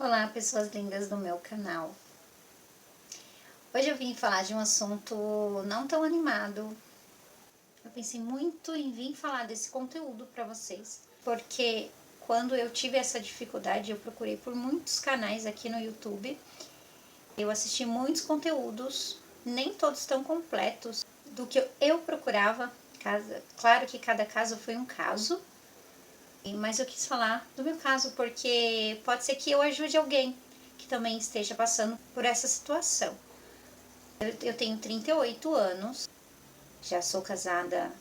Olá, pessoas lindas do meu canal. Hoje eu vim falar de um assunto não tão animado. Eu pensei muito em vir falar desse conteúdo para vocês, porque quando eu tive essa dificuldade, eu procurei por muitos canais aqui no YouTube. Eu assisti muitos conteúdos, nem todos tão completos do que eu procurava. Claro que cada caso foi um caso, mas eu quis falar do meu caso porque pode ser que eu ajude alguém que também esteja passando por essa situação. Eu tenho 38 anos, já sou casada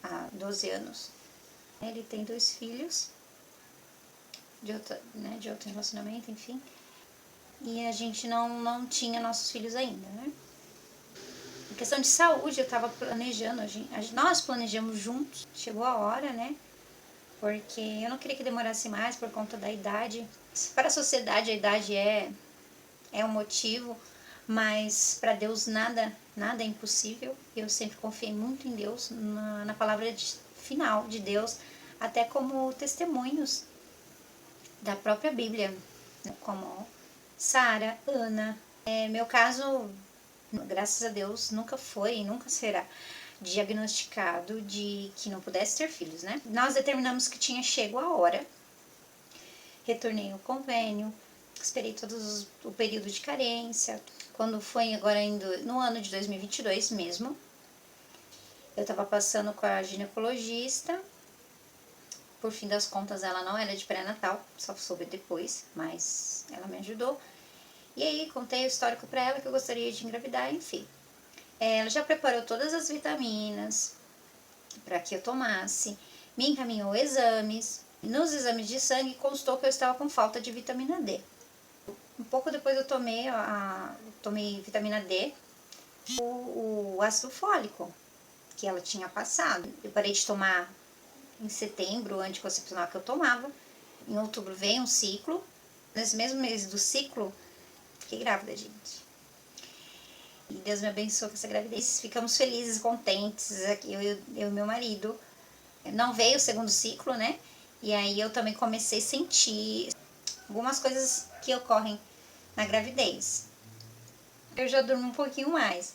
há 12 anos. Ele tem 2 filhos de outro relacionamento, enfim. E a gente não tinha nossos filhos ainda, né? Em questão de saúde, eu estava planejando, nós planejamos juntos, chegou a hora, né? Porque eu não queria que demorasse mais por conta da idade. Para a sociedade, a idade é um motivo, mas para Deus nada é impossível. Eu sempre confiei muito em Deus, na palavra final de Deus, até como testemunhos da própria Bíblia, como Sara, Ana. Meu caso, graças a Deus, nunca foi e nunca será diagnosticado de que não pudesse ter filhos, né? Nós determinamos que tinha chego a hora, retornei ao convênio, esperei o período de carência. Quando foi agora no ano de 2022 mesmo, eu estava passando com a ginecologista. Por fim das contas, ela não era de pré-natal, só soube depois, mas ela me ajudou. E aí contei o histórico para ela que eu gostaria de engravidar, enfim. Ela já preparou todas as vitaminas para que eu tomasse, me encaminhou exames. Nos exames de sangue constou que eu estava com falta de vitamina D. Um pouco depois eu tomei vitamina D, o ácido fólico que ela tinha passado. Eu parei de tomar em setembro, o anticoncepcional que eu tomava. Em outubro veio um ciclo. Nesse mesmo mês do ciclo, fiquei grávida, gente. E Deus me abençoou com essa gravidez. Ficamos felizes, contentes, eu e meu marido. Não veio o segundo ciclo, né? E aí eu também comecei a sentir algumas coisas que ocorrem na gravidez. Eu já durmo um pouquinho mais.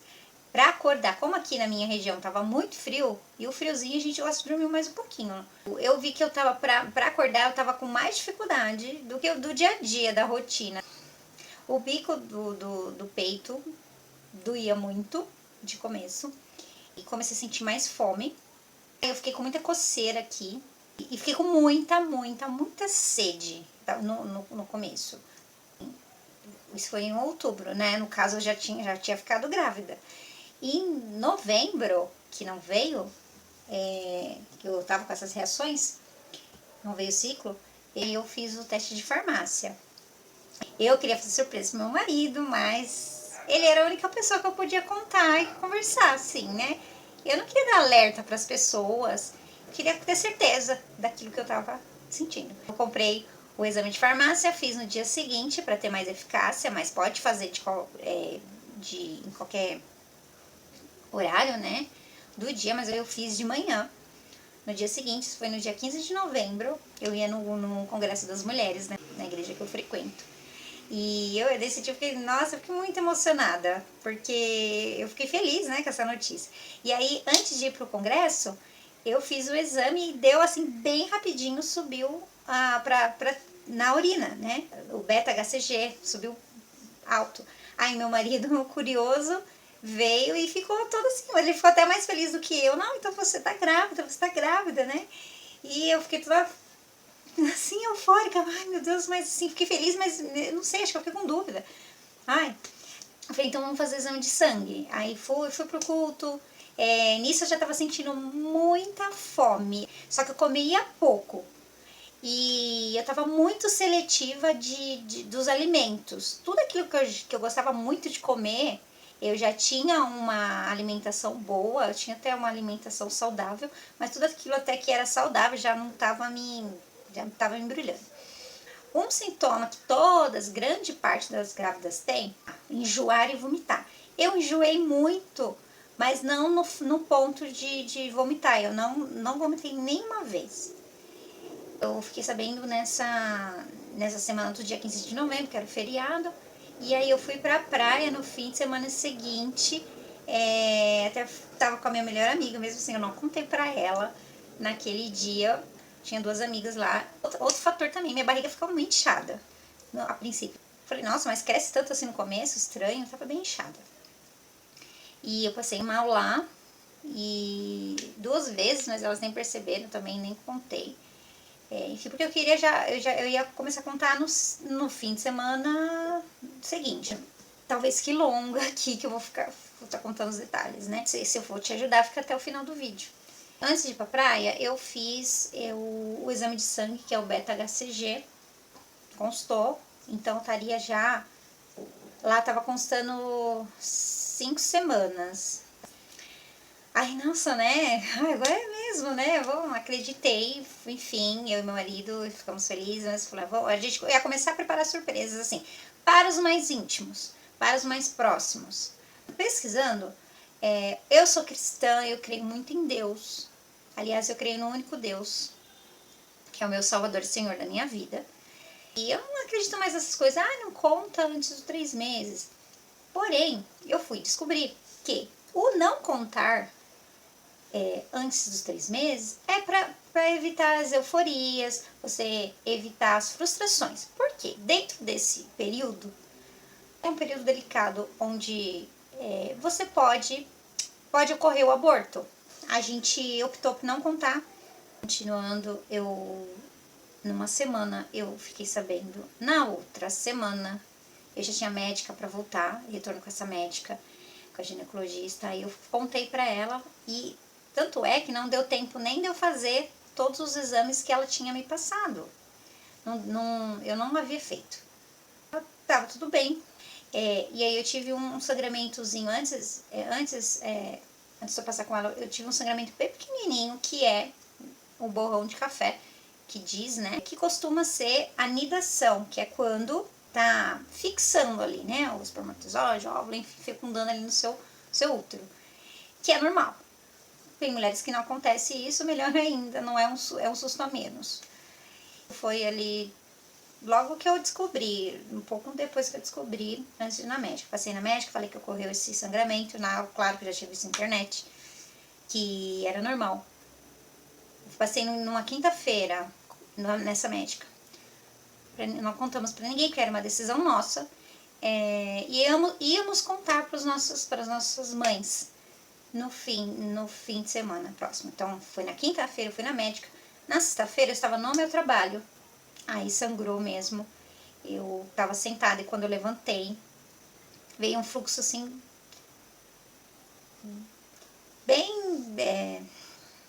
Pra acordar, como aqui na minha região tava muito frio, e o friozinho a gente gosta de dormir mais um pouquinho. Eu vi que eu tava, pra acordar, eu tava com mais dificuldade do que do dia a dia, da rotina. O bico do peito doía muito de começo, e comecei a sentir mais fome. Eu fiquei com muita coceira aqui, e fiquei com muita sede no começo. Isso foi em outubro, né? No caso, eu já tinha ficado grávida. E em novembro, que não veio, que eu tava com essas reações, não veio o ciclo, e eu fiz o teste de farmácia. Eu queria fazer surpresa pro meu marido, mas ele era a única pessoa que eu podia contar e conversar, assim, né? Eu não queria dar alerta para as pessoas, eu queria ter certeza daquilo que eu tava sentindo. Eu comprei o exame de farmácia, fiz no dia seguinte para ter mais eficácia, mas pode fazer em qualquer horário, né, do dia, mas eu fiz de manhã. No dia seguinte, isso foi no dia 15 de novembro, eu ia no Congresso das Mulheres, né, na igreja que eu frequento. E eu decidi, eu fiquei muito emocionada, porque eu fiquei feliz, né, com essa notícia. E aí, antes de ir pro congresso, eu fiz o exame e deu, assim, bem rapidinho, subiu na urina, né, o beta-HCG, subiu alto. Aí meu marido, curioso, veio e ficou todo assim, ele ficou até mais feliz do que eu. Não, então você tá grávida, né? E eu fiquei toda assim, eufórica. Ai, meu Deus, mas assim, fiquei feliz, mas não sei, acho que eu fiquei com dúvida. Ai, eu falei, então vamos fazer exame de sangue. Aí fui pro culto. Nisso eu já tava sentindo muita fome, só que eu comia pouco. E eu tava muito seletiva dos alimentos. Tudo aquilo que eu gostava muito de comer, eu já tinha uma alimentação boa, eu tinha até uma alimentação saudável, mas tudo aquilo até que era saudável já não tava me embrulhando. Um sintoma que grande parte das grávidas tem, enjoar e vomitar. Eu enjoei muito, mas não no ponto de vomitar, eu não vomitei nenhuma vez. Eu fiquei sabendo nessa semana do dia 15 de novembro, que era o feriado. E aí eu fui pra praia no fim de semana seguinte. Até tava com a minha melhor amiga, mesmo assim, eu não contei pra ela. Naquele dia, tinha 2 amigas lá. Outro fator também, minha barriga ficou muito inchada a princípio. Falei, nossa, mas cresce tanto assim no começo, estranho, tava bem inchada. E eu passei mal lá, e 2 vezes, mas elas nem perceberam também, nem contei. Enfim, porque eu queria eu ia começar a contar no fim de semana seguinte. Talvez que longa aqui, que eu vou estar contando os detalhes, né? Se eu for te ajudar, fica até o final do vídeo. Antes de ir pra praia, eu fiz o exame de sangue, que é o beta-HCG, constou, então estaria já, lá tava constando 5 semanas. Ai, nossa, né? Ai, agora é mesmo, né? Bom, acreditei, enfim, eu e meu marido ficamos felizes, mas falei, a gente ia começar a preparar surpresas, assim, para os mais íntimos, para os mais próximos. Pesquisando, eu sou cristã, eu creio muito em Deus. Aliás, eu creio no único Deus, que é o meu Salvador e Senhor da minha vida. E eu não acredito mais nessas coisas, não conta antes dos 3 meses. Porém, eu fui descobrir que o não contar antes dos 3 meses é para evitar as euforias, você evitar as frustrações. Por quê? Dentro desse período, é um período delicado onde você pode ocorrer o aborto. A gente optou por não contar. Continuando, numa semana eu fiquei sabendo, na outra semana eu já tinha médica para voltar, retorno com essa médica, com a ginecologista, aí eu contei para ela, e tanto é que não deu tempo nem de eu fazer todos os exames que ela tinha me passado. Eu não havia feito. Tava tudo bem. E aí eu tive um sangramentozinho antes de eu passar com ela, eu tive um sangramento bem pequenininho, que é o borrão de café, que diz, né, que costuma ser a nidação, que é quando tá fixando ali, né, o espermatozoide, o óvulo, enfim, fecundando ali no seu útero, que é normal. Tem mulheres que não acontece isso, melhor ainda, não é um susto a menos. Foi ali, logo que eu descobri, um pouco depois que eu descobri, antes de ir na médica. Passei na médica, falei que ocorreu esse sangramento, claro que eu já tinha visto na internet, que era normal. Passei numa quinta-feira nessa médica. Não contamos pra ninguém, que era uma decisão nossa. E íamos contar para as nossas mães no fim de semana próximo. Então, foi na quinta-feira, eu fui na médica. Na sexta-feira, eu estava no meu trabalho. Aí sangrou mesmo. Eu estava sentada e quando eu levantei, veio um fluxo assim, bem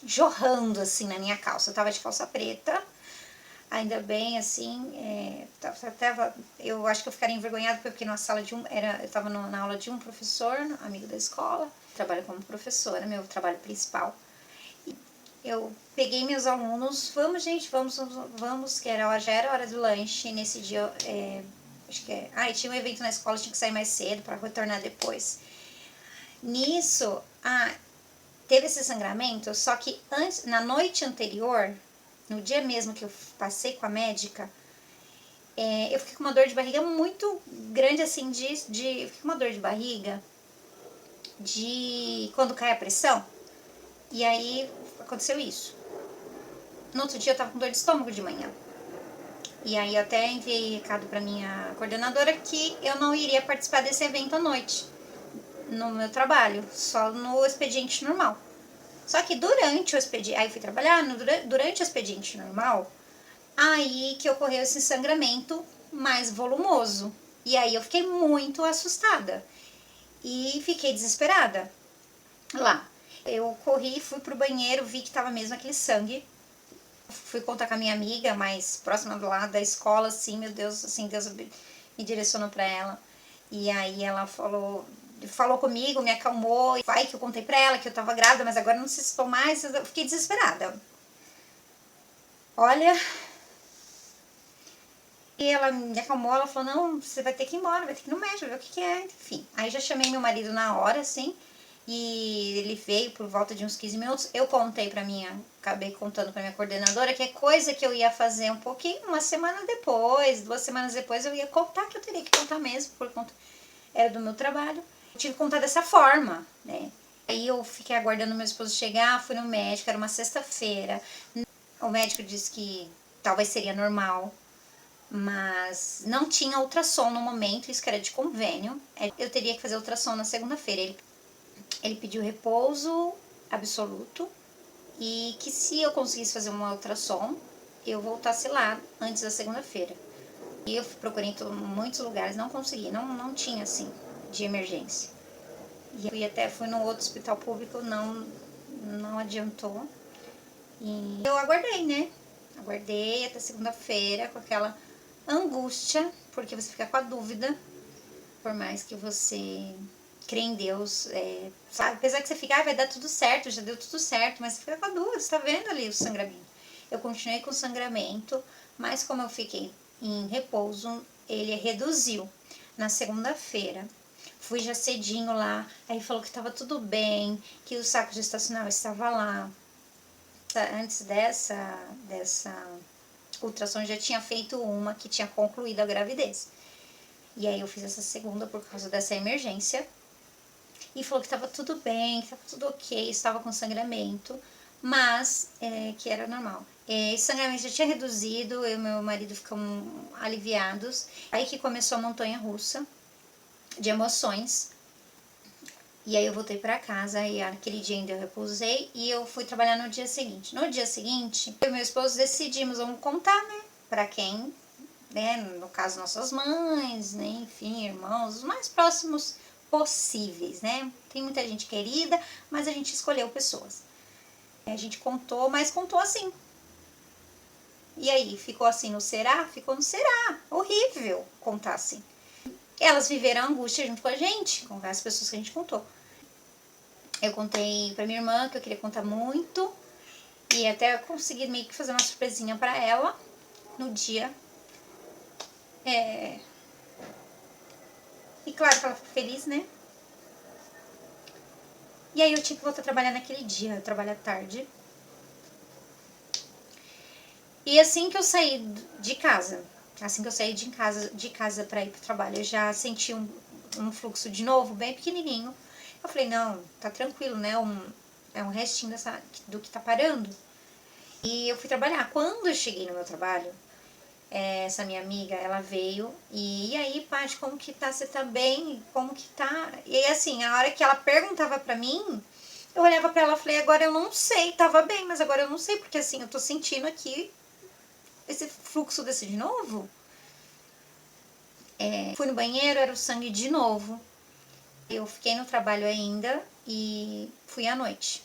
jorrando assim na minha calça. Eu tava de calça preta, ainda bem assim, eu acho que eu ficaria envergonhada porque na sala eu tava na aula de um professor, amigo da escola, trabalho como professora, meu trabalho principal. E eu peguei meus alunos, vamos gente, vamos, que já era hora do lanche, nesse dia, acho que tinha um evento na escola, tinha que sair mais cedo para retornar depois. Nisso, teve esse sangramento, só que na noite anterior, no dia mesmo que eu passei com a médica, eu fiquei com uma dor de barriga muito grande, assim, eu fiquei com uma dor de barriga de quando cai a pressão, e aí aconteceu isso. No outro dia eu tava com dor de estômago de manhã, e aí eu até enviei recado pra minha coordenadora que eu não iria participar desse evento à noite, no meu trabalho, só no expediente normal. Só que durante o expediente, aí eu fui trabalhar, durante o expediente normal, aí que ocorreu esse sangramento mais volumoso. E aí eu fiquei muito assustada e fiquei desesperada lá. Eu corri, fui pro banheiro, vi que tava mesmo aquele sangue. Fui contar com a minha amiga mais próxima do lado da escola, assim, meu Deus, assim, Deus me direcionou pra ela. E aí ela falou comigo, me acalmou. Vai que eu contei pra ela que eu tava grávida, mas agora não sei se estou mais. Eu fiquei desesperada. Olha. E ela me acalmou, ela falou, não, você vai ter que ir embora, vai ter que ir no médico, ver o que é, enfim. Aí já chamei meu marido na hora, assim, E ele veio por volta de uns 15 minutos. Eu acabei contando pra minha coordenadora que é coisa que eu ia fazer um pouquinho, uma semana depois, 2 semanas depois eu ia contar, que eu teria que contar mesmo, por conta era do meu trabalho. Eu tive que contar dessa forma, né? Aí eu fiquei aguardando meu esposo chegar, fui no médico, era uma sexta-feira. O médico disse que talvez seria normal, mas não tinha ultrassom no momento, isso que era de convênio. Eu teria que fazer ultrassom na segunda-feira. Ele pediu repouso absoluto e que se eu conseguisse fazer uma ultrassom, eu voltasse lá antes da segunda-feira. E eu procurei em muitos lugares, não consegui, não tinha assim, de emergência. E fui no outro hospital público, não adiantou. E eu aguardei, né? Aguardei até segunda-feira com aquela angústia, porque você fica com a dúvida, por mais que você crê em Deus, sabe? Apesar que você fica, vai dar tudo certo, já deu tudo certo, mas você fica com a dúvida, você tá vendo ali o sangramento. Eu continuei com o sangramento, mas como eu fiquei em repouso, ele reduziu. Na segunda-feira, fui já cedinho lá, aí falou que tava tudo bem, que o saco de estacionar estava lá. Antes dessa ultrassom, já tinha feito uma que tinha concluído a gravidez. E aí eu fiz essa segunda por causa dessa emergência. E falou que estava tudo bem, que estava tudo ok, estava com sangramento, mas que era normal. Esse sangramento já tinha reduzido, eu e meu marido ficamos aliviados. Aí que começou a montanha-russa de emoções. E aí eu voltei pra casa e aquele dia ainda eu repousei e eu fui trabalhar no dia seguinte. No dia seguinte, eu e meu esposo decidimos, vamos contar, né, pra quem, né, no caso nossas mães, né, enfim, irmãos, os mais próximos possíveis, né. Tem muita gente querida, mas a gente escolheu pessoas. A gente contou, mas contou assim. E aí, ficou assim no será? Ficou no será. Horrível contar assim. Elas viveram a angústia junto com a gente, com as pessoas que a gente contou. Eu contei pra minha irmã, que eu queria contar muito, e até eu consegui meio que fazer uma surpresinha pra ela no dia. E claro que ela ficou feliz, né? E aí eu tinha que voltar a trabalhar naquele dia, eu trabalho à tarde. E assim que eu saí de casa, de casa pra ir pro trabalho, eu já senti um fluxo de novo, bem pequenininho. Eu falei, não, tá tranquilo, né? É um restinho do que tá parando. E eu fui trabalhar. Quando eu cheguei no meu trabalho, essa minha amiga, ela veio e aí, Paty, como que tá? Você tá bem? Como que tá? E aí, assim, a hora que ela perguntava pra mim, eu olhava pra ela e falei, agora eu não sei, tava bem, mas agora eu não sei, porque assim, eu tô sentindo aqui esse fluxo desse de novo. Fui no banheiro, era o sangue de novo. Eu fiquei no trabalho ainda e fui à noite.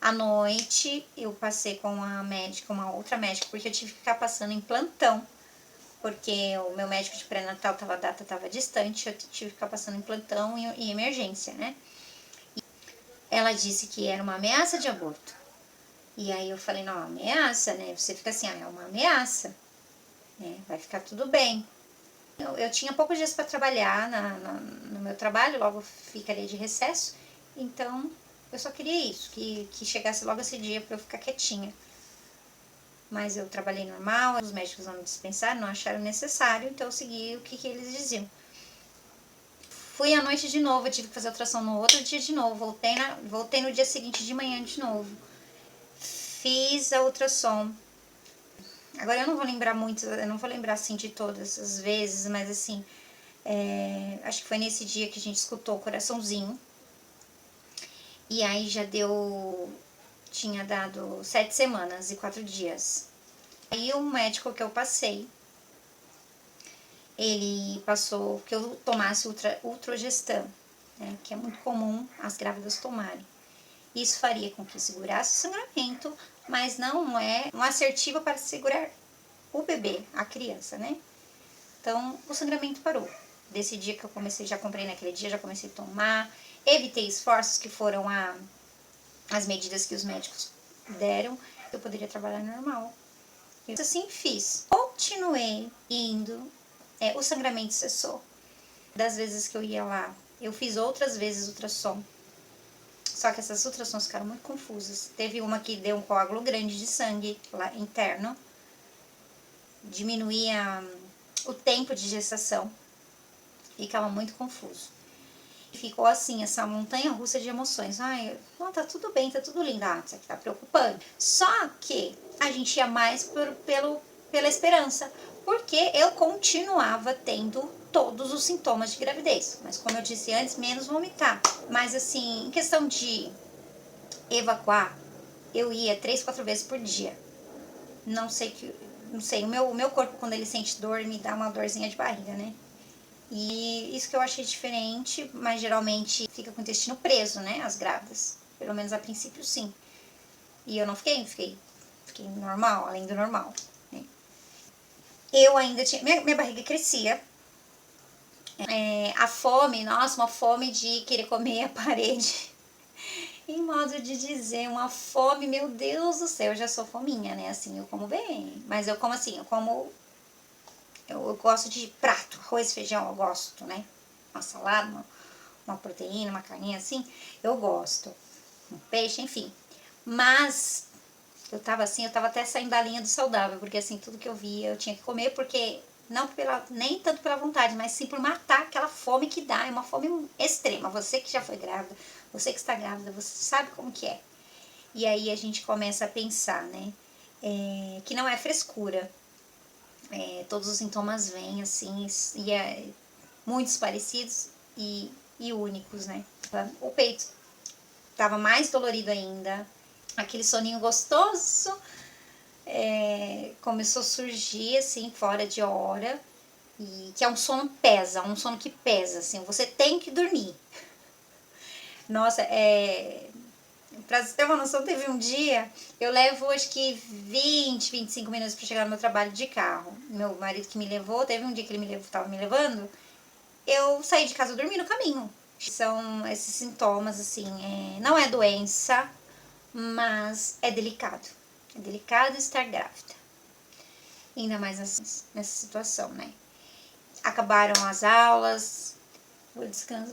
À noite eu passei com uma médica, uma outra médica, porque eu tive que ficar passando em plantão, porque o meu médico de pré-natal a data estava distante, eu tive que ficar passando em plantão e emergência, né? E ela disse que era uma ameaça de aborto. E aí eu falei, não, ameaça, né? Você fica assim, é uma ameaça, né? Vai ficar tudo bem. Eu tinha poucos dias para trabalhar no meu trabalho, logo ficaria de recesso, então eu só queria isso, que chegasse logo esse dia para eu ficar quietinha. Mas eu trabalhei normal, os médicos não me dispensaram, não acharam necessário, então eu segui o que eles diziam. Fui à noite de novo, eu tive que fazer ultrassom no outro dia de novo, voltei no dia seguinte de manhã de novo. Fiz a ultrassom. Agora eu não vou lembrar muito, eu não vou lembrar assim de todas as vezes, mas assim, acho que foi nesse dia que a gente escutou o coraçãozinho. E aí tinha dado 7 semanas e 4 dias. Aí o médico que eu passei, ele passou que eu tomasse Ultrogestan, né, que é muito comum as grávidas tomarem. Isso faria com que segurasse o sangramento, mas não é um assertivo para segurar o bebê, a criança, né? Então, o sangramento parou. Desse dia que eu comecei, já comprei naquele dia, já comecei a tomar. Evitei esforços, que foram as medidas que os médicos deram. Eu poderia trabalhar normal. Eu assim fiz. Continuei indo. O sangramento cessou. Das vezes que eu ia lá, eu fiz outras vezes ultrassom. Só que essas ultrassons ficaram muito confusas. Teve uma que deu um coágulo grande de sangue lá interno. Diminuía o tempo de gestação. Ficava muito confuso. Ficou assim, essa montanha russa de emoções. Ai, não, tá tudo bem, tá tudo lindo. Ah, isso aqui tá preocupante. Só que a gente ia mais pela esperança. Porque eu continuava tendo todos os sintomas de gravidez. Mas como eu disse antes, menos vomitar. Mas assim, em questão de evacuar, eu ia 3, 4 vezes por dia. Não sei, o meu corpo, quando ele sente dor, me dá uma dorzinha de barriga, né? E isso que eu achei diferente, mas geralmente fica com o intestino preso, né? As grávidas. Pelo menos a princípio, sim. E eu não fiquei normal, além do normal, né? Eu ainda tinha... Minha barriga crescia. A fome, nossa, uma fome de querer comer a parede. Em modo de dizer, uma fome, meu Deus do céu, eu já sou fominha, né? Assim, eu como bem. Mas eu como assim, eu gosto de prato, arroz, feijão, eu gosto, né? Uma salada, uma proteína, uma carninha assim, eu gosto. Um peixe, enfim. Mas eu tava assim, eu tava até saindo da linha do saudável, porque assim, tudo que eu via eu tinha que comer, porque não nem tanto pela vontade, mas sim por matar aquela fome que dá, é uma fome extrema. Você que já foi grávida, você que está grávida, você sabe como que é. E aí a gente começa a pensar, né? Que não é frescura. Todos os sintomas vêm assim, e muitos parecidos e únicos, né? O peito estava mais dolorido ainda, aquele soninho gostoso começou a surgir assim, fora de hora, e que é um sono que pesa, assim, você tem que dormir. Nossa, pra você ter uma noção, teve um dia, eu levo acho que 20, 25 minutos pra chegar no meu trabalho de carro. Meu marido que me levou, teve um dia que ele tava me levando, eu saí de casa e dormi no caminho. São esses sintomas, assim, não é doença, mas é delicado. É delicado estar grávida. Ainda mais nessa situação, né? Acabaram as aulas,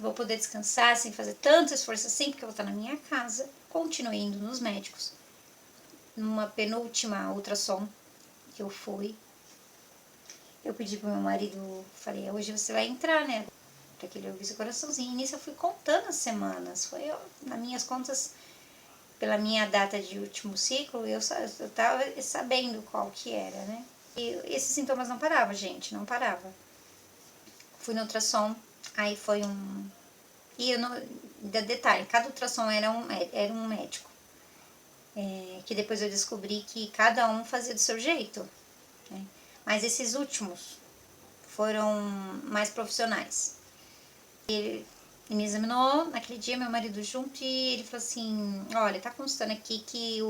vou poder descansar sem fazer tanto esforço assim, porque eu vou estar na minha casa. Continuei indo nos médicos. Numa penúltima ultrassom que eu fui, eu pedi pro meu marido, falei, hoje você vai entrar, né? Pra que ele ouvisse o coraçãozinho. E nisso eu fui contando as semanas. Foi, nas minhas contas, pela minha data de último ciclo, eu tava sabendo qual que era, né? E esses sintomas não paravam, gente, não parava. Fui no ultrassom, aí foi um... E eu não... Detalhe, cada ultrassom era um médico. Que depois eu descobri que cada um fazia do seu jeito, né? Mas esses últimos foram mais profissionais. Ele me examinou naquele dia, meu marido junto, e ele falou assim, olha, tá constando aqui que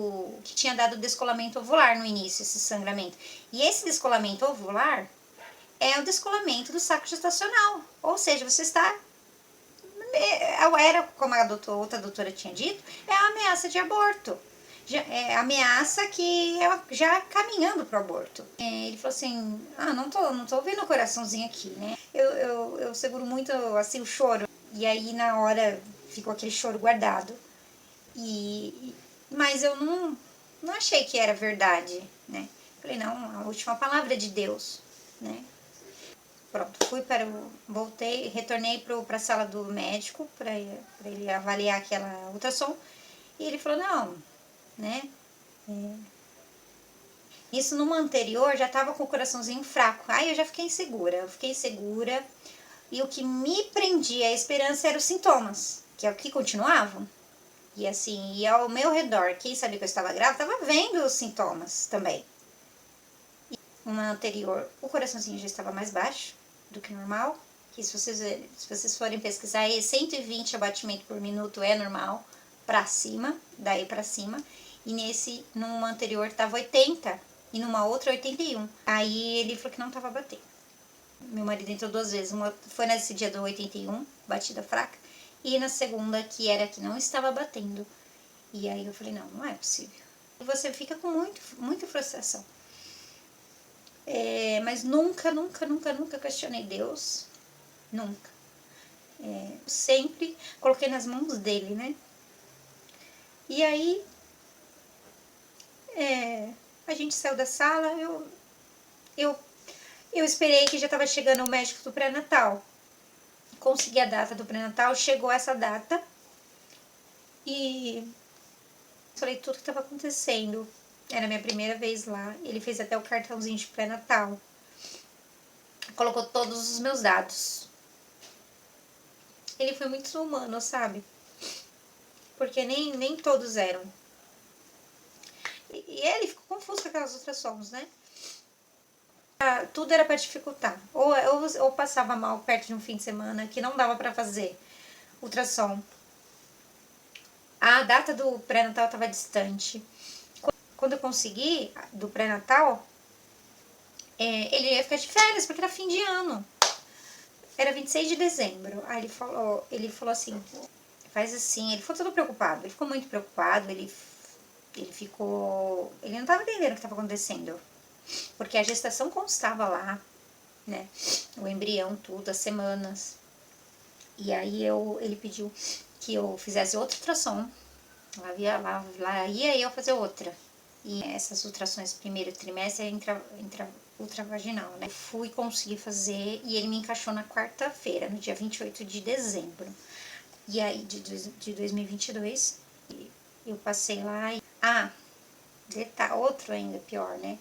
tinha dado descolamento ovular no início, esse sangramento. E esse descolamento ovular é o descolamento do saco gestacional. Ou seja, você está... Era, como a outra doutora tinha dito, é a ameaça de aborto. É ameaça que é já caminhando pro aborto. Ele falou assim, não tô ouvindo o coraçãozinho aqui, né? Eu seguro muito, assim, o choro. E aí, na hora, ficou aquele choro guardado. Mas eu não achei que era verdade, né? Falei, não, a última palavra é de Deus, né? Pronto, voltei, retornei para a sala do médico para ele avaliar aquela ultrassom. E ele falou, não, né? Isso numa anterior já estava com o coraçãozinho fraco. Aí eu já fiquei insegura, E o que me prendia a esperança eram os sintomas, que é o que continuavam. E assim, e ao meu redor, quem sabia que eu estava grávida, estava vendo os sintomas também. E uma anterior, o coraçãozinho já estava mais baixo do que normal. Que se vocês forem pesquisar, 120 abatimento por minuto é normal, pra cima, daí pra cima. E numa anterior estava 80 e numa outra 81. Aí ele falou que não estava batendo. Meu marido entrou 2 vezes, foi nesse dia do 81, batida fraca, e na segunda que era que não estava batendo. E aí eu falei, não é possível. E você fica com muita frustração. Mas nunca questionei Deus, nunca. Sempre coloquei nas mãos dele, né? E aí, a gente saiu da sala, eu esperei que já estava chegando o médico do pré-natal. Consegui a data do pré-natal, chegou essa data e falei tudo que estava acontecendo. Era a minha primeira vez lá. Ele fez até o cartãozinho de pré-natal. Colocou todos os meus dados. Ele foi muito humano, sabe? Porque nem todos eram. E ele ficou confuso com aquelas ultrassons, né? Tudo era para dificultar. Ou passava mal perto de um fim de semana que não dava para fazer ultrassom. A data do pré-natal estava distante. Quando eu consegui do pré-natal, ele ia ficar de férias, porque era fim de ano. Era 26 de dezembro. Aí ele falou assim, faz assim. Ele ficou todo preocupado. Ele ficou muito preocupado. Ele não estava entendendo o que estava acontecendo. Porque a gestação constava lá, né? O embrião, tudo, as semanas. E aí ele pediu que eu fizesse outro ultrassom. Lá ia eu fazer outra. E essas ultrassons primeiro trimestre é ultravaginal, né? Fui conseguir fazer e ele me encaixou na quarta-feira, no dia 28 de dezembro. E aí, de 2022, eu passei lá e... outro ainda pior, né?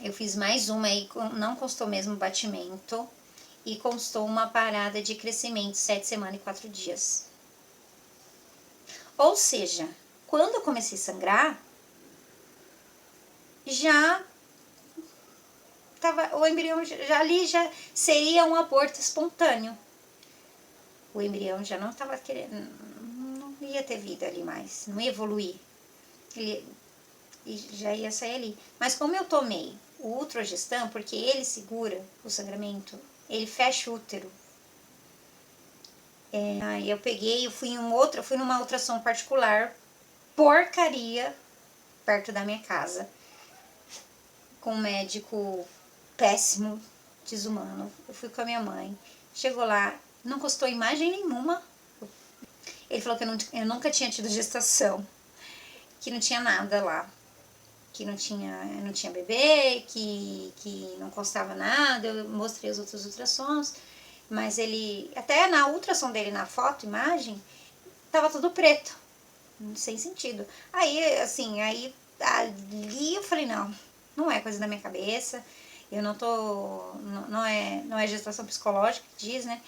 Eu fiz mais uma aí, não constou mesmo batimento. E constou uma parada de crescimento 7 semanas e 4 dias. Ou seja, quando eu comecei a sangrar, o embrião já seria um aborto espontâneo. O embrião já não estava querendo, não ia ter vida ali mais, não ia evoluir. Ele já ia sair ali. Mas como eu tomei o Ultragestan, porque ele segura o sangramento, ele fecha o útero. Aí eu fui numa ultrassom particular, porcaria, perto da minha casa, com um médico péssimo, desumano. Eu fui com a minha mãe. Chegou lá, não custou imagem nenhuma. Ele falou que eu nunca tinha tido gestação, que não tinha nada lá, que não tinha bebê, que não constava nada. Eu mostrei os outros ultrassons, mas até na ultrassom dele, na foto, imagem, tava tudo preto, sem sentido. Aí, assim, ali eu falei, não é coisa da minha cabeça, eu não tô, não é gestação psicológica que diz, né?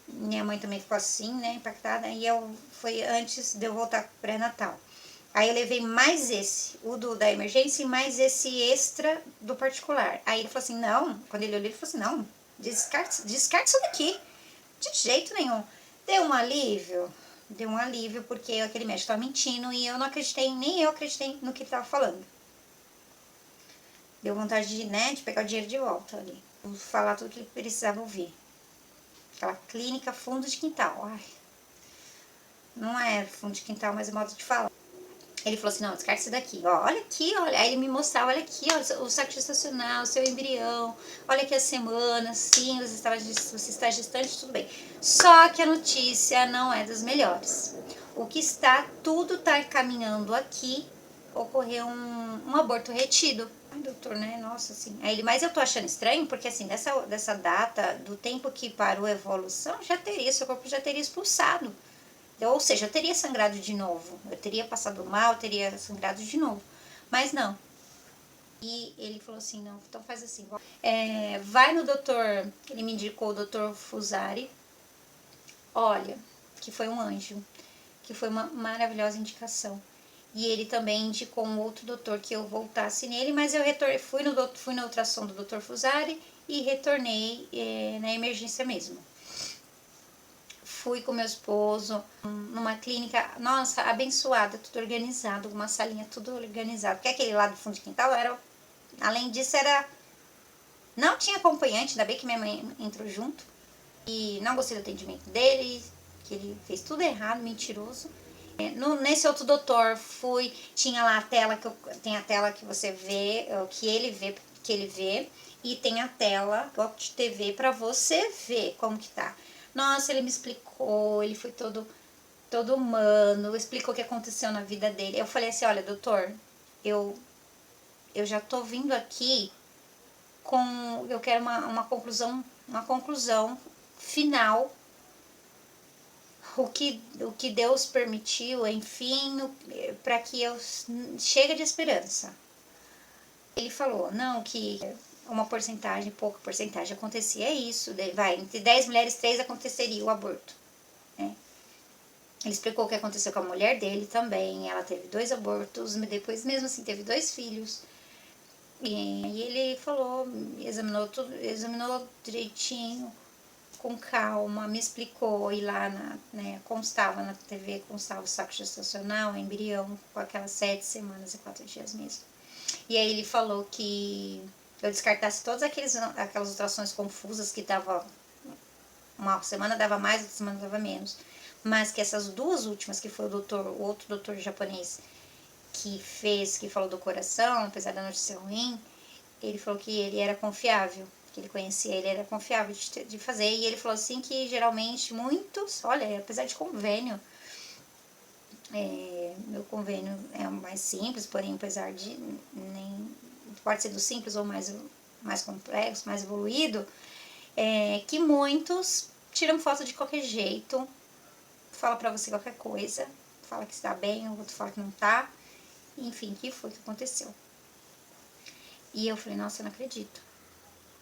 Minha mãe também ficou assim, né, impactada, e foi antes de eu voltar pro pré-natal. Aí eu levei mais o da emergência e mais esse extra do particular. Aí ele falou assim, não, quando ele olhou, ele falou assim, não, descarte isso daqui, de jeito nenhum. Deu um alívio, porque aquele médico estava mentindo e nem eu acreditei no que ele estava falando. Deu vontade de pegar o dinheiro de volta ali, falar tudo que ele precisava ouvir. Aquela clínica fundo de quintal, ai, não é fundo de quintal, mas é modo de falar. Ele falou assim, não, descarte isso daqui, ó, olha aqui, olha. Aí ele me mostrava, olha aqui, ó, o saco gestacional, o seu embrião, olha aqui as semanas, sim, você está gestante, tudo bem. Só que a notícia não é das melhores. Tudo está caminhando aqui, ocorreu um aborto retido. Ai, doutor, né, nossa, assim. Aí mas eu tô achando estranho, porque assim, dessa data, do tempo que parou a evolução, seu corpo já teria expulsado. Ou seja, eu teria sangrado de novo. Eu teria passado mal, eu teria sangrado de novo. Mas não. E ele falou assim, não, então faz assim. Vai no doutor, ele me indicou o doutor Fusari. Olha, que foi um anjo. Que foi uma maravilhosa indicação. E ele também indicou um outro doutor que eu voltasse nele, mas eu fui na ultrassom do doutor Fusari e retornei na emergência mesmo. Fui com meu esposo numa clínica, nossa, abençoada, tudo organizado, uma salinha tudo organizado. Porque aquele lá do fundo de quintal além disso, não tinha acompanhante, ainda bem que minha mãe entrou junto. E não gostei do atendimento dele, que ele fez tudo errado, mentiroso. Nesse outro doutor tinha lá tem a tela que você vê, que ele vê, e tem a tela de TV para você ver como que tá. Nossa, ele me explicou, ele foi todo todo humano, explicou o que aconteceu na vida dele. Eu falei assim, olha, doutor, eu já tô vindo aqui com... Eu quero uma conclusão final. O que Deus permitiu, enfim, para que eu... Chega de esperança. Ele falou, não, que uma porcentagem, pouca porcentagem acontecia isso, vai, entre 10 mulheres, 3 aconteceria o aborto, né? Ele explicou o que aconteceu com a mulher dele também, ela teve 2 abortos, depois mesmo assim teve 2 filhos. E aí ele falou, examinou tudo, examinou direitinho, com calma, me explicou, e lá constava na TV, constava o saco gestacional, o embrião, com aquelas 7 semanas e 4 dias mesmo. E aí ele falou que eu descartasse todas aquelas ultrações confusas que dava, uma semana dava mais, outra semana dava menos. Mas que essas 2 últimas, que foi o outro doutor japonês que falou do coração, apesar da notícia ruim, ele falou que ele era confiável, que ele conhecia, ele era confiável de fazer. E ele falou assim que geralmente muitos, olha, apesar de convênio, meu convênio é o mais simples, porém apesar de nem pode ser do simples ou mais complexo, mais evoluído, que muitos tiram foto de qualquer jeito, fala pra você qualquer coisa, fala que está bem, o outro fala que não tá, enfim, que foi que aconteceu. E eu falei, nossa, eu não acredito.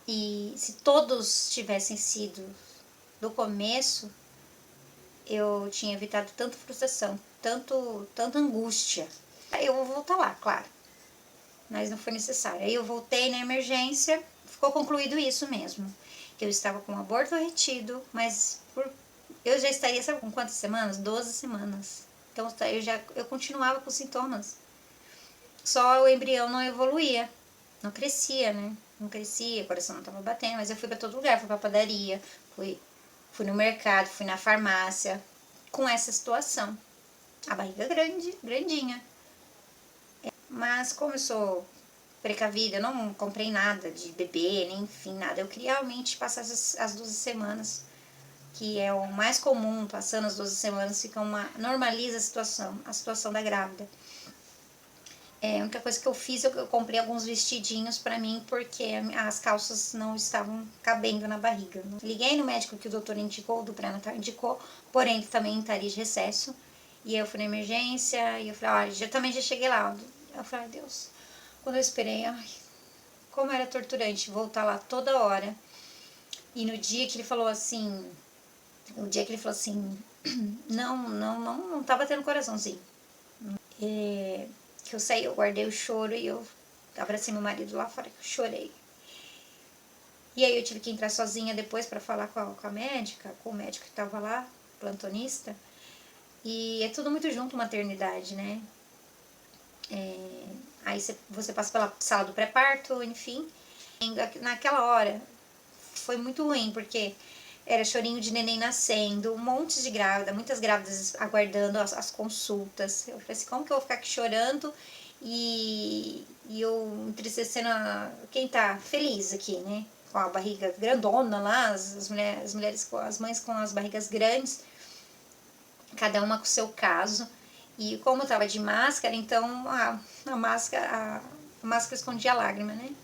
E se todos tivessem sido do começo, eu tinha evitado tanta frustração, tanta angústia. Aí eu vou voltar lá, claro, mas não foi necessário. Aí eu voltei na emergência, ficou concluído isso mesmo, que eu estava com um aborto retido, mas eu já estaria, sabe com quantas semanas? 12 semanas. Então eu continuava com sintomas. Só o embrião não evoluía, não crescia, né? Não crescia, o coração não estava batendo, mas eu fui para todo lugar, fui para padaria, fui no mercado, fui na farmácia, com essa situação. A barriga grandinha. Mas como eu sou precavida, eu não comprei nada de bebê, nem enfim, nada. Eu queria realmente passar as 12 semanas, que é o mais comum, passando as 12 semanas, normaliza a situação da grávida. A única coisa que eu fiz, eu comprei alguns vestidinhos pra mim, porque as calças não estavam cabendo na barriga. Liguei no médico que o doutor indicou, do pré-natal indicou, porém ele também estaria de recesso. E eu fui na emergência, e eu falei, olha, também já cheguei lá. Eu falei, ai Deus, quando eu esperei, como era torturante voltar lá toda hora. E no dia que ele falou assim, não tá batendo coraçãozinho. Que eu saí, eu guardei o choro e eu abracei meu marido lá fora, que eu chorei. E aí eu tive que entrar sozinha depois para falar com a médica, com o médico que tava lá, plantonista. E é tudo muito junto, maternidade, né? Aí você passa pela sala do pré-parto, enfim. Naquela hora foi muito ruim, porque era chorinho de neném nascendo, um monte de grávida, muitas grávidas aguardando as consultas. Eu falei assim, como que eu vou ficar aqui chorando e eu entristecendo quem tá feliz aqui, né? Com a barriga grandona lá, as mulheres, as mães com as barrigas grandes, cada uma com o seu caso. E como eu tava de máscara, então a máscara escondia a lágrima, né?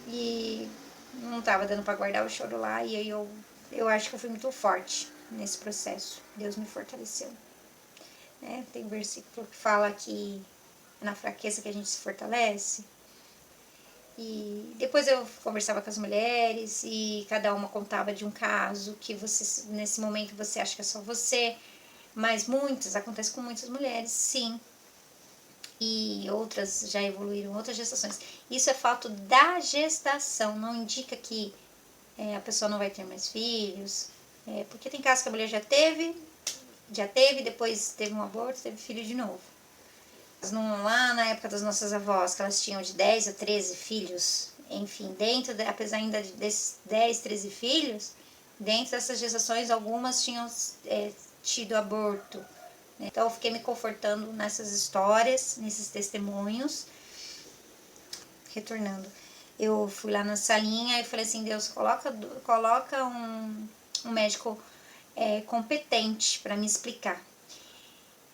E não tava dando para guardar o choro lá, e aí eu acho que eu fui muito forte nesse processo. Deus me fortaleceu. Né? Tem um versículo que fala que é na fraqueza que a gente se fortalece. E depois eu conversava com as mulheres e cada uma contava de um caso que você, nesse momento você acha que é só você, mas acontece com muitas mulheres, sim. E outras já evoluíram, outras gestações. Isso é fato da gestação, não indica que a pessoa não vai ter mais filhos, porque tem casos que a mulher já teve, depois teve um aborto, teve filho de novo. Lá na época das nossas avós, que elas tinham de 10 a 13 filhos, enfim, apesar ainda desses 10, 13 filhos, dentro dessas gestações, algumas tinham tido aborto. Né? Então eu fiquei me confortando nessas histórias, nesses testemunhos. Retornando, eu fui lá na salinha e falei assim, Deus, coloca um médico competente para me explicar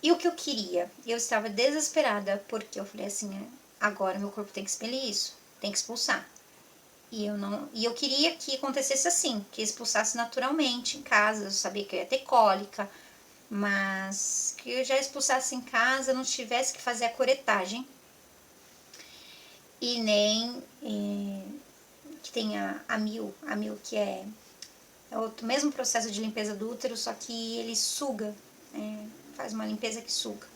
E o que eu queria? Eu estava desesperada, porque eu falei assim, agora meu corpo tem que expelir isso, tem que expulsar. E eu queria que acontecesse assim, que expulsasse naturalmente em casa. Eu sabia que eu ia ter cólica, mas que eu já expulsasse em casa, não tivesse que fazer a curetagem. E nem que tenha a mil que é o mesmo processo de limpeza do útero, só que ele suga, faz uma limpeza que suga.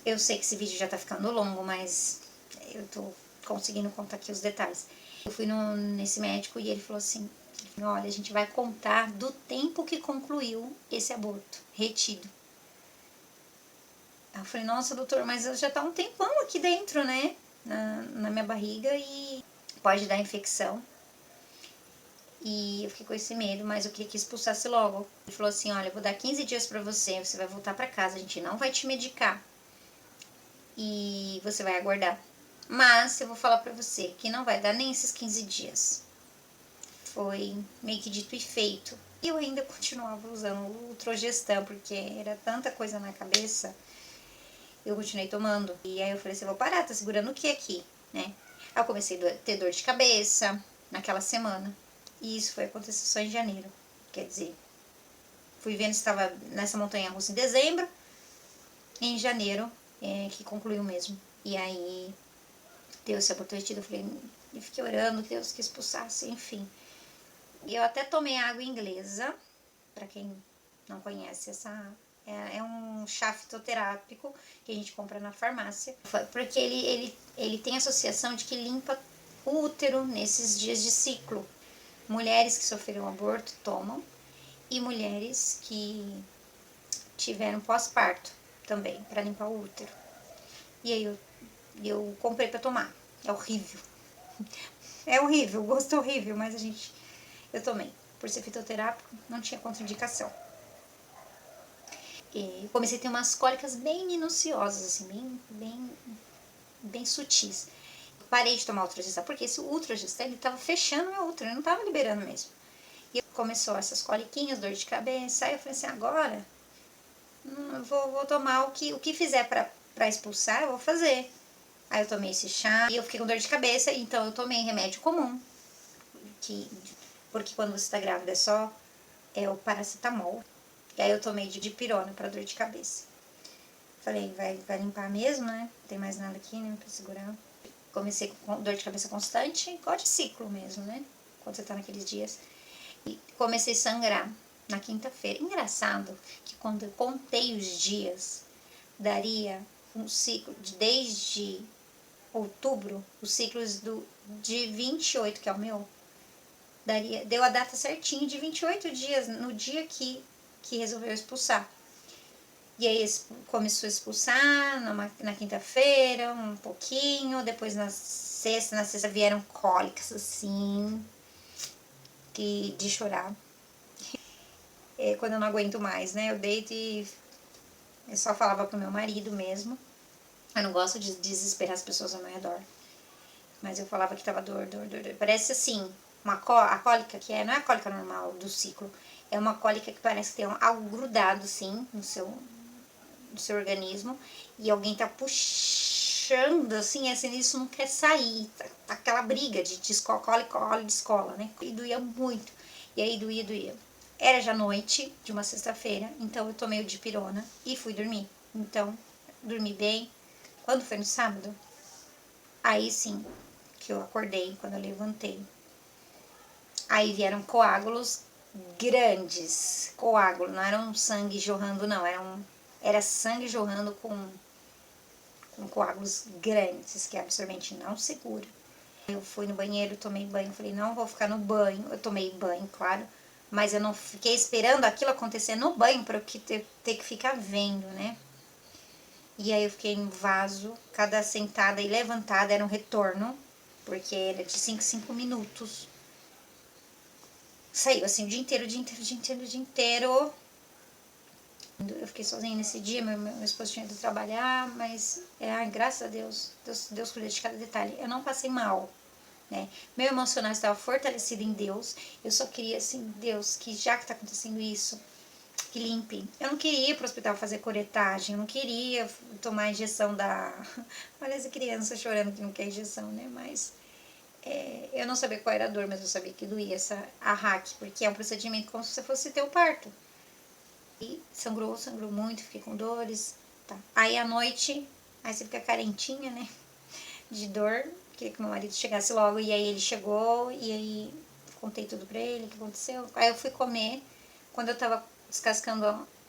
Eu sei que esse vídeo já tá ficando longo, mas eu tô conseguindo contar aqui os detalhes. Eu fui nesse médico e ele falou assim, olha, a gente vai contar do tempo que concluiu esse aborto retido. Eu falei, nossa, doutor, mas já tá um tempão aqui dentro, né? Na minha barriga e pode dar infecção. E eu fiquei com esse medo, mas eu queria que expulsasse logo. Ele falou assim, olha, eu vou dar 15 dias pra você vai voltar pra casa, a gente não vai te medicar. E você vai aguardar. Mas eu vou falar pra você que não vai dar nem esses 15 dias. Foi meio que dito e feito. E eu ainda continuava usando o Trogestan, porque era tanta coisa na cabeça. Eu continuei tomando. E aí eu falei assim, vou parar, tá segurando o que aqui, né? Aí eu comecei a ter dor de cabeça naquela semana. E isso foi acontecer só em janeiro. Quer dizer, fui vendo se estava nessa montanha-russa em dezembro. E em janeiro, que concluiu mesmo. E aí, Deus se abortou retido. Eu fiquei orando, que Deus que expulsasse, enfim. E eu até tomei água inglesa. Pra quem não conhece, é um chá fitoterápico que a gente compra na farmácia. Porque ele tem associação de que limpa o útero nesses dias de ciclo. Mulheres que sofreram aborto tomam e mulheres que tiveram pós-parto também, para limpar o útero. E aí eu comprei para tomar. É horrível. É horrível, o gosto é horrível, mas eu tomei. Por ser fitoterápico, não tinha contraindicação. E comecei a ter umas cólicas bem minuciosas, assim, bem sutis. Parei de tomar o Ultragestan, porque esse Ultragestan, ele tava fechando meu útero, ele não tava liberando mesmo. E começou essas coliquinhas, dor de cabeça, aí eu falei assim, agora vou tomar o que fizer pra expulsar, eu vou fazer. Aí eu tomei esse chá e eu fiquei com dor de cabeça, então eu tomei remédio comum, porque quando você tá grávida é só o paracetamol. E aí eu tomei de dipirona pra dor de cabeça. Falei, vai limpar mesmo, né? Não tem mais nada aqui, né, pra segurar. Comecei com dor de cabeça constante, igual de ciclo mesmo, né? Quando você tá naqueles dias. E comecei a sangrar na quinta-feira. Engraçado que quando eu contei os dias, daria um ciclo desde outubro, os ciclos de 28, que é o meu, deu a data certinha de 28 dias, no dia que resolveu expulsar. E aí começou a expulsar na quinta-feira, um pouquinho, depois na sexta vieram cólicas assim, de chorar. Quando eu não aguento mais, né, eu deito e eu só falava pro meu marido mesmo. Eu não gosto de desesperar as pessoas ao meu redor. Mas eu falava que tava dor. Parece assim, a cólica que não é a cólica normal do ciclo. É uma cólica que parece que tem algo grudado, assim, no seu organismo. E alguém tá puxando, assim, isso não quer sair. Tá aquela briga de cólica de escola, né? E doía muito. E aí doía. Era já noite de uma sexta-feira, então eu tomei o dipirona e fui dormir. Então, dormi bem. Quando foi no sábado, aí sim que eu acordei, quando eu levantei. Aí vieram coágulos grandes. Coágulo, não era um sangue jorrando, não. Era sangue jorrando com coágulos grandes, que absorvente não segura. Eu fui no banheiro, tomei banho, falei, não vou ficar no banho. Eu tomei banho, claro, mas eu não fiquei esperando aquilo acontecer no banho para eu ter que ficar vendo, né? E aí eu fiquei no vaso, cada sentada e levantada era um retorno, porque era de 5 em 5 minutos. Saiu assim o dia inteiro. Eu fiquei sozinha nesse dia, meu esposo tinha ido trabalhar, mas graças a Deus cuidou de cada detalhe. Eu não passei mal, né? Meu emocional estava fortalecido em Deus. Eu só queria, assim, Deus, que já que tá acontecendo isso, que limpem. Eu não queria ir pro hospital fazer curetagem, eu não queria tomar injeção da... Olha essa criança chorando que não quer injeção, né? Mas eu não sabia qual era a dor, mas eu sabia que doía a RAC, porque é um procedimento como se você fosse ter o parto. E sangrou muito, fiquei com dores, tá. Aí à noite, aí você fica carentinha, né? De dor, queria que meu marido chegasse logo, e aí ele chegou, e aí contei tudo pra ele, o que aconteceu. Aí eu fui comer, quando eu tava descascando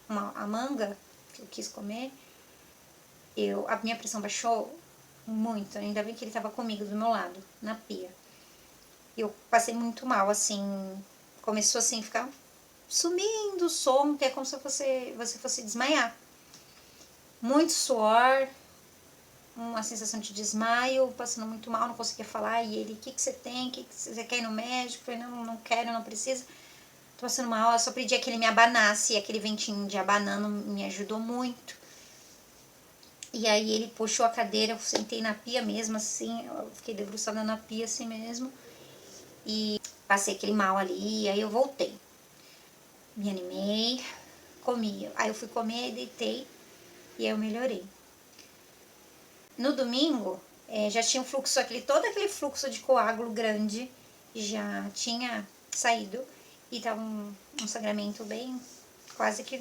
a manga, que eu quis comer, a minha pressão baixou muito, ainda bem que ele tava comigo do meu lado, na pia. Eu passei muito mal, assim, começou assim a ficar sumindo o som, que é como se você fosse desmaiar. Muito suor, uma sensação de desmaio, passando muito mal, não conseguia falar, e ele, o que você tem, que você quer ir no médico? Eu falei, não quero, não precisa, tô passando mal, eu só pedi que ele me abanasse, e aquele ventinho de abanando me ajudou muito. E aí ele puxou a cadeira, eu sentei na pia mesmo, assim, eu fiquei debruçada na pia assim mesmo, e passei aquele mal ali, e aí eu voltei. Me animei, comi, aí eu fui comer, deitei, e aí eu melhorei. No domingo, já tinha todo aquele fluxo de coágulo grande já tinha saído e tava um sangramento bem, quase que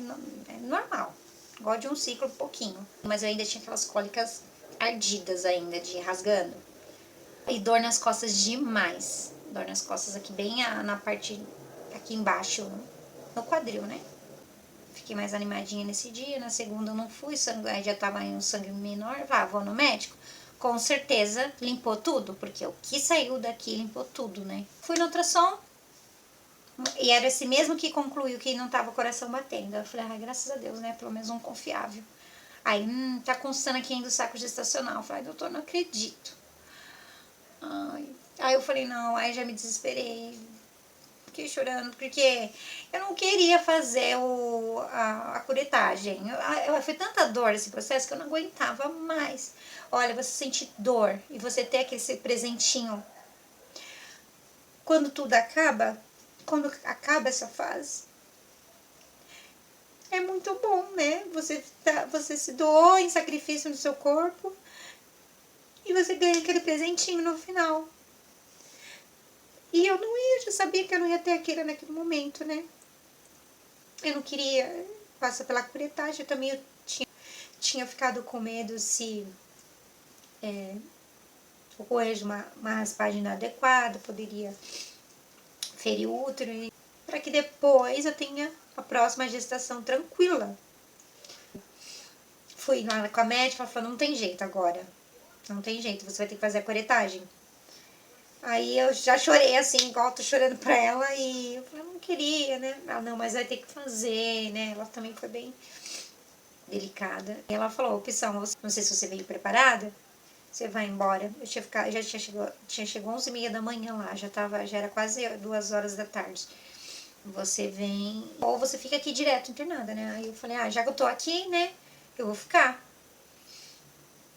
normal, igual de um ciclo, um pouquinho. Mas eu ainda tinha aquelas cólicas ardidas ainda, de rasgando. E dor nas costas demais. Dor nas costas aqui, bem na parte aqui embaixo, no quadril, né? Fiquei mais animadinha nesse dia. Na segunda eu não fui, sangue, já tava em um sangue menor. Vou no médico. Com certeza limpou tudo, porque o que saiu daqui limpou tudo, né? Fui no ultrassom e era esse mesmo que concluiu que não tava o coração batendo. Eu falei, graças a Deus, né? Pelo menos um confiável. Aí, tá constando aqui ainda o saco gestacional. Eu falei, doutor, não acredito. Aí eu falei, não, aí já me desesperei. Fiquei chorando, porque eu não queria fazer a curetagem. Foi tanta dor esse processo que eu não aguentava mais. Olha, você sente dor e você ter aquele presentinho. Quando tudo acaba, quando acaba essa fase, é muito bom, né? Você se doou em sacrifício no seu corpo e você ganha aquele presentinho no final. E eu já sabia que eu não ia ter aquilo naquele momento, né? Eu não queria passar pela curetagem, eu também tinha ficado com medo se ocorrer uma raspagem inadequada, poderia ferir o útero, para que depois eu tenha a próxima gestação tranquila. Fui lá com a médica, ela falou, não tem jeito agora, não tem jeito, você vai ter que fazer a curetagem. Aí eu já chorei assim, igual tô chorando pra ela, e eu falei, não queria, né? Ela, não, mas vai ter que fazer, né? Ela também foi bem delicada. E ela falou, opção, não sei se você veio preparada, você vai embora. Eu já tinha chegado 11h30 da manhã lá, já era quase 2 horas da tarde. Você vem, ou você fica aqui direto internada, né? Aí eu falei, já que eu tô aqui, né, eu vou ficar.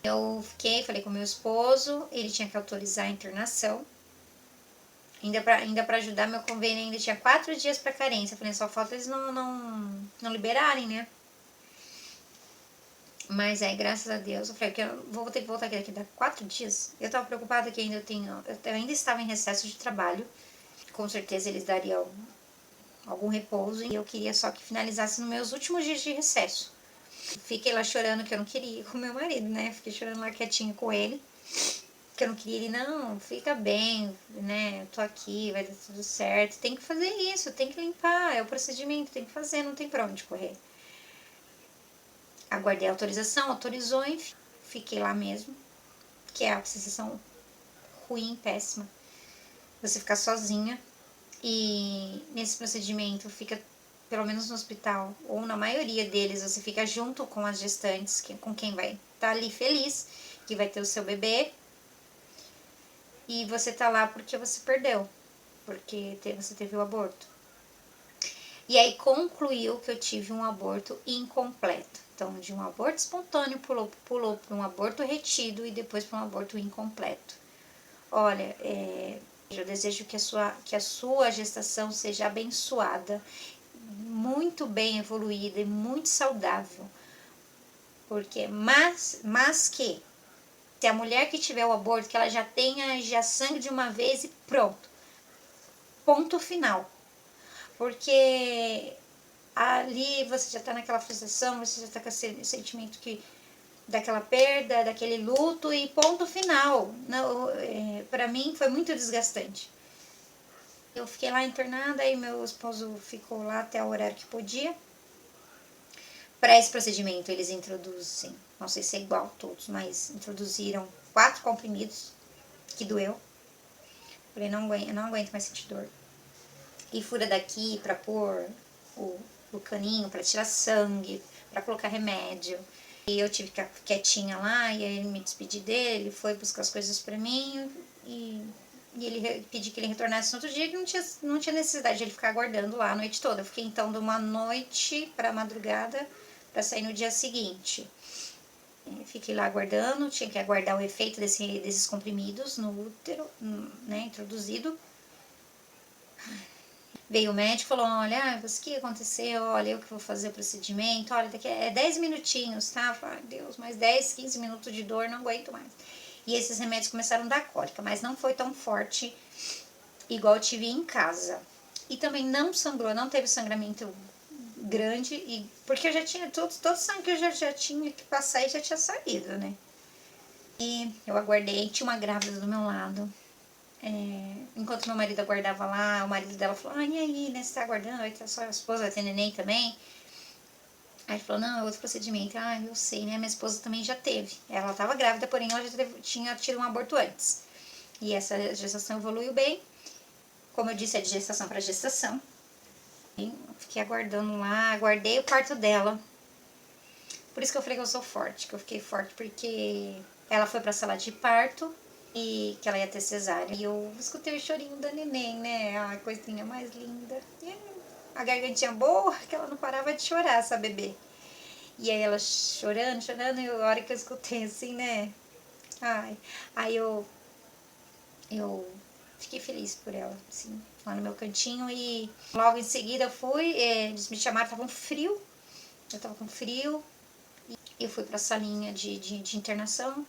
Eu fiquei, falei com meu esposo, ele tinha que autorizar a internação. Ainda pra ajudar, meu convênio ainda tinha 4 dias pra carência. Eu falei, só falta eles não liberarem, né? Mas aí, graças a Deus, eu falei, que eu vou ter que voltar aqui daqui a 4 dias. Eu tava preocupada que eu ainda estava em recesso de trabalho. Com certeza eles dariam algum repouso. E eu queria só que finalizasse nos meus últimos dias de recesso. Fiquei lá chorando que eu não queria ir com meu marido, né? Fiquei chorando lá quietinha com ele. Que eu não queria ir, não, fica bem, né? Eu tô aqui, vai dar tudo certo. Tem que fazer isso, tem que limpar, é o procedimento, tem que fazer, não tem pra onde correr. Aguardei a autorização, autorizou, enfim. Fiquei lá mesmo, que é a sensação ruim, péssima. Você ficar sozinha e nesse procedimento fica, pelo menos no hospital, ou na maioria deles, você fica junto com as gestantes, com quem vai estar ali feliz, que vai ter o seu bebê. E você tá lá porque você perdeu, porque você teve o aborto. E aí concluiu que eu tive um aborto incompleto. Então, de um aborto espontâneo pulou para um aborto retido e depois para um aborto incompleto. Olha, eu desejo que a sua gestação seja abençoada. muito bem evoluída e muito saudável. Porque, mas que se a mulher que tiver o aborto, que ela já tenha já sangue de uma vez e pronto. Ponto final. Porque ali você já tá naquela frustração, você já tá com esse sentimento daquela perda, daquele luto e ponto final. Pra mim foi muito desgastante. Eu fiquei lá internada, aí meu esposo ficou lá até o horário que podia. Para esse procedimento, eles introduzem, não sei se é igual a todos, mas introduziram 4 comprimidos, que doeu. Falei, não aguento mais sentir dor. E fura daqui para pôr o caninho, para tirar sangue, para colocar remédio. E eu tive que ficar quietinha lá, e aí ele me despedi dele, ele foi buscar as coisas para mim, e ele pediu que ele retornasse no outro dia, que não tinha necessidade de ele ficar aguardando lá a noite toda. Eu fiquei então de uma noite para madrugada, para sair no dia seguinte. Fiquei lá aguardando, tinha que aguardar o efeito desses comprimidos no útero, né, introduzido. Veio o médico e falou, olha, o que aconteceu? Olha, eu que vou fazer o procedimento, olha, daqui é 10 minutinhos, tá? Ai, Deus, mais 10, 15 minutos de dor, não aguento mais. E esses remédios começaram a dar cólica, mas não foi tão forte igual eu tive em casa. E também não sangrou, não teve sangramento grande, porque eu já tinha todo o sangue que eu já tinha que passar e já tinha saído, né? E eu aguardei, tinha uma grávida do meu lado. Enquanto meu marido aguardava lá, o marido dela falou, e aí, né, você tá aguardando? Aí a sua esposa vai ter neném também? Aí ele falou, não, é outro procedimento. Eu sei, né, minha esposa também já teve. Ela tava grávida, porém ela já tinha tido um aborto antes. E essa gestação evoluiu bem. Como eu disse, é de gestação para gestação. Fiquei aguardando lá, aguardei o parto dela. Por isso que eu falei que eu sou forte, que eu fiquei forte, porque ela foi pra sala de parto e que ela ia ter cesárea. E eu escutei o chorinho da neném, né? A coisinha mais linda. E a gargantinha boa, que ela não parava de chorar, essa bebê. E aí ela chorando, e a hora que eu escutei assim, né? Aí eu fiquei feliz por ela, assim, lá no meu cantinho. E logo em seguida eu fui, eles me chamaram, tava um frio. Eu tava com frio. Eu fui pra salinha de internação,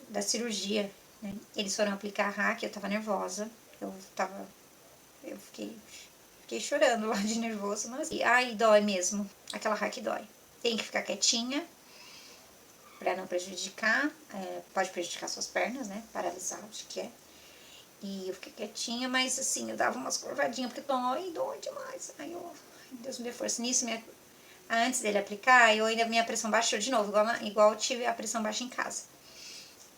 da cirurgia, né? Eles foram aplicar a hack, eu tava nervosa. Eu fiquei chorando lá de nervoso, mas dói mesmo. Aquela hack dói. Tem que ficar quietinha pra não prejudicar. Pode prejudicar suas pernas, né? Paralisar, acho que é. E eu fiquei quietinha, mas assim, eu dava umas curvadinhas, porque dói demais. Deus me dê força. Nisso, antes dele aplicar, minha pressão baixou de novo, igual eu tive a pressão baixa em casa.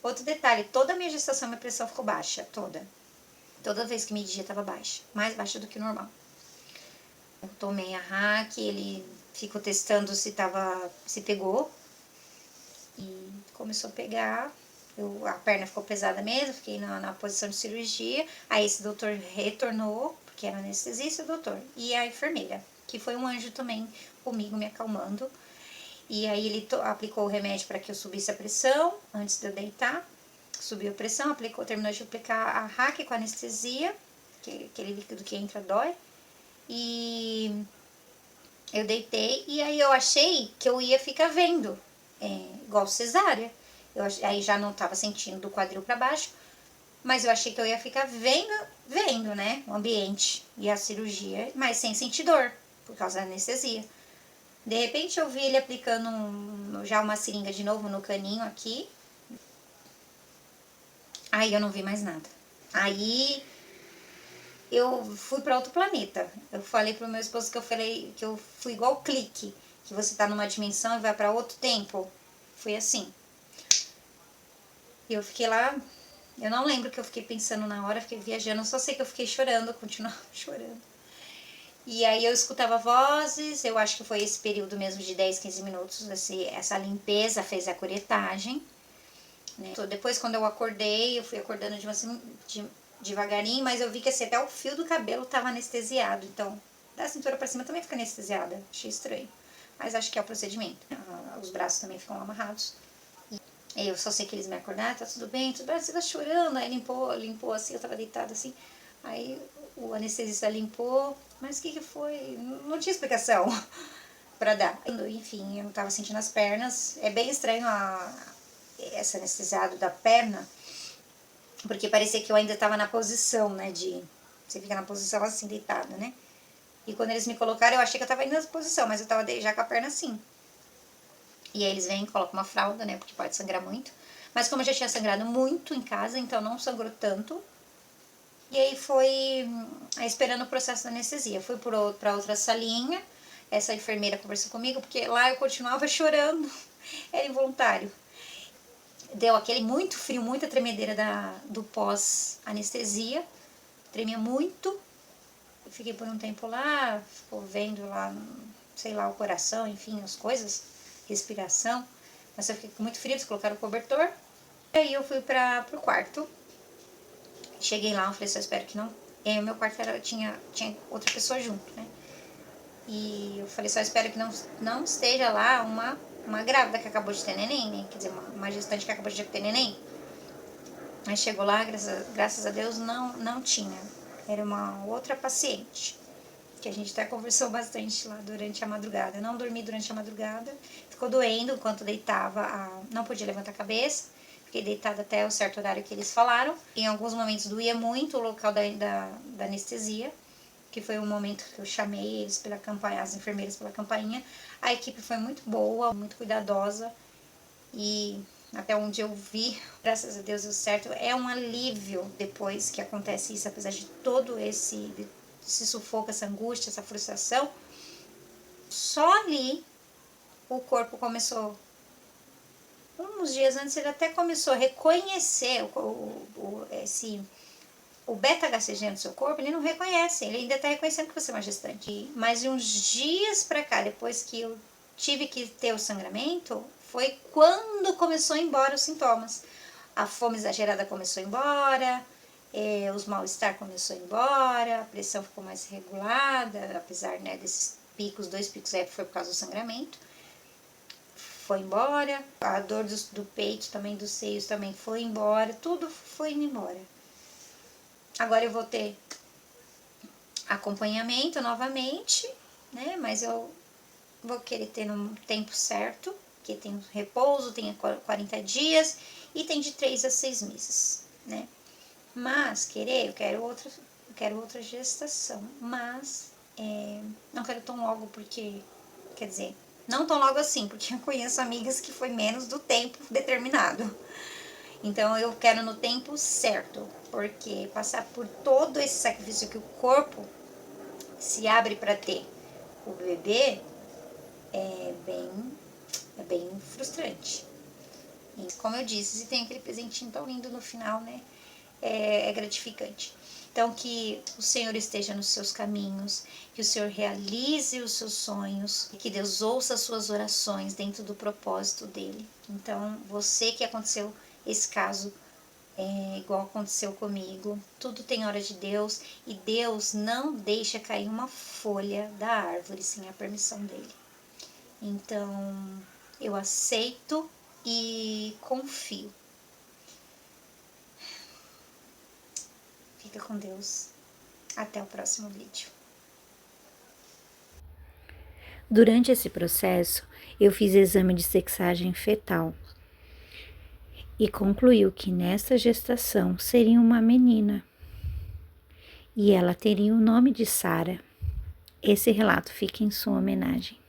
Outro detalhe, toda a minha gestação, minha pressão ficou baixa, toda. Toda vez que media estava baixa, mais baixa do que o normal. Eu tomei a hack, ele ficou testando se pegou. E começou a pegar, a perna ficou pesada mesmo, fiquei na posição de cirurgia. Aí esse doutor retornou, porque era anestesista o doutor, e a enfermeira, que foi um anjo também comigo, me acalmando. E aí ele aplicou o remédio para que eu subisse a pressão, antes de eu deitar. Subiu a pressão, terminou de aplicar a hack com anestesia, aquele líquido que entra dói. E eu deitei, e aí eu achei que eu ia ficar vendo, igual cesárea. Aí já não estava sentindo do quadril para baixo, mas eu achei que eu ia ficar vendo, né, o ambiente e a cirurgia, mas sem sentir dor, por causa da anestesia. De repente eu vi ele aplicando já uma seringa de novo no caninho aqui. Aí eu não vi mais nada. Aí eu fui para outro planeta. Eu falei pro meu esposo que eu fui igual clique, que você tá numa dimensão e vai para outro tempo. Fui assim. Eu fiquei lá, eu não lembro o que eu fiquei pensando na hora, fiquei viajando, só sei que eu fiquei chorando, continuava chorando. E aí eu escutava vozes, eu acho que foi esse período mesmo de 10, 15 minutos, essa limpeza fez a curetagem. Né? Depois quando eu acordei, eu fui acordando devagarinho, mas eu vi que assim, até o fio do cabelo estava anestesiado. Então, da cintura para cima também fica anestesiada, achei estranho. Mas acho que é o procedimento. Os braços também ficam amarrados. Eu só sei que eles me acordaram, tá tudo bem, você tá chorando. Aí limpou assim, eu tava deitada assim. Aí o anestesista limpou, mas o que foi? Não tinha explicação para dar. Enfim, eu não tava sentindo as pernas. É bem estranho esse anestesiado da perna, porque parecia que eu ainda tava na posição, né, você fica na posição assim, deitada, né? E quando eles me colocaram, eu achei que eu tava indo nessa posição, mas eu tava já com a perna assim. E aí eles vêm e colocam uma fralda, né, porque pode sangrar muito. Mas como eu já tinha sangrado muito em casa, então não sangrou tanto. E aí foi esperando o processo da anestesia. Fui para outra salinha, essa enfermeira conversou comigo, porque lá eu continuava chorando, era involuntário. Deu aquele muito frio, muita tremedeira do pós-anestesia, tremia muito. Eu fiquei por um tempo lá, ficou vendo lá, sei lá, o coração, enfim, as coisas, respiração. Mas eu fiquei com muito frio, eles colocaram o cobertor. E aí eu fui pro quarto. Cheguei lá, eu falei, só espero que não... E aí o meu quarto tinha outra pessoa junto, né? E eu falei, só espero que não esteja lá uma grávida que acabou de ter neném, né? Quer dizer, uma gestante que acabou de ter neném. Aí chegou lá, graças a Deus, não tinha. Era uma outra paciente, que a gente até conversou bastante lá durante a madrugada. Eu não dormi durante a madrugada, ficou doendo enquanto deitava, não podia levantar a cabeça. Fiquei deitada até o certo horário que eles falaram. Em alguns momentos doía muito o local da anestesia, que foi um momento que eu chamei eles pela campainha, as enfermeiras pela campainha. A equipe foi muito boa, muito cuidadosa e até onde eu vi, graças a Deus deu certo. É um alívio depois que acontece isso, apesar de todo esse sufoco, essa angústia, essa frustração. Só ali o corpo começou. Uns dias antes ele até começou a reconhecer o beta-HCG no seu corpo, ele não reconhece, ele ainda está reconhecendo que você é uma gestante. Mas de uns dias para cá, depois que eu tive que ter o sangramento, foi quando começou a ir embora os sintomas. A fome exagerada começou a ir embora, os mal-estar começou a ir embora, a pressão ficou mais regulada, apesar, né, desses picos, 2 picos aí foi por causa do sangramento. Foi embora, a dor do peito também, dos seios também foi embora, tudo foi indo embora. Agora eu vou ter acompanhamento novamente, né? Mas eu vou querer ter no tempo certo, que tem repouso, tem 40 dias e tem de 3 a 6 meses, né? Mas eu quero outra gestação, mas não quero tão logo porque, quer dizer, não tão logo assim, porque eu conheço amigas que foi menos do tempo determinado. Então eu quero no tempo certo, porque passar por todo esse sacrifício que o corpo se abre para ter o bebê é bem frustrante. E, como eu disse, se tem aquele presentinho tão lindo no final, né, é gratificante. Então, que o Senhor esteja nos seus caminhos, que o Senhor realize os seus sonhos, e que Deus ouça as suas orações dentro do propósito dele. Então, você que aconteceu esse caso, igual aconteceu comigo, tudo tem hora de Deus, e Deus não deixa cair uma folha da árvore sem a permissão dele. Então, eu aceito e confio. Fica com Deus. Até o próximo vídeo. Durante esse processo, eu fiz exame de sexagem fetal e concluiu que nessa gestação seria uma menina e ela teria o nome de Sara. Esse relato fica em sua homenagem.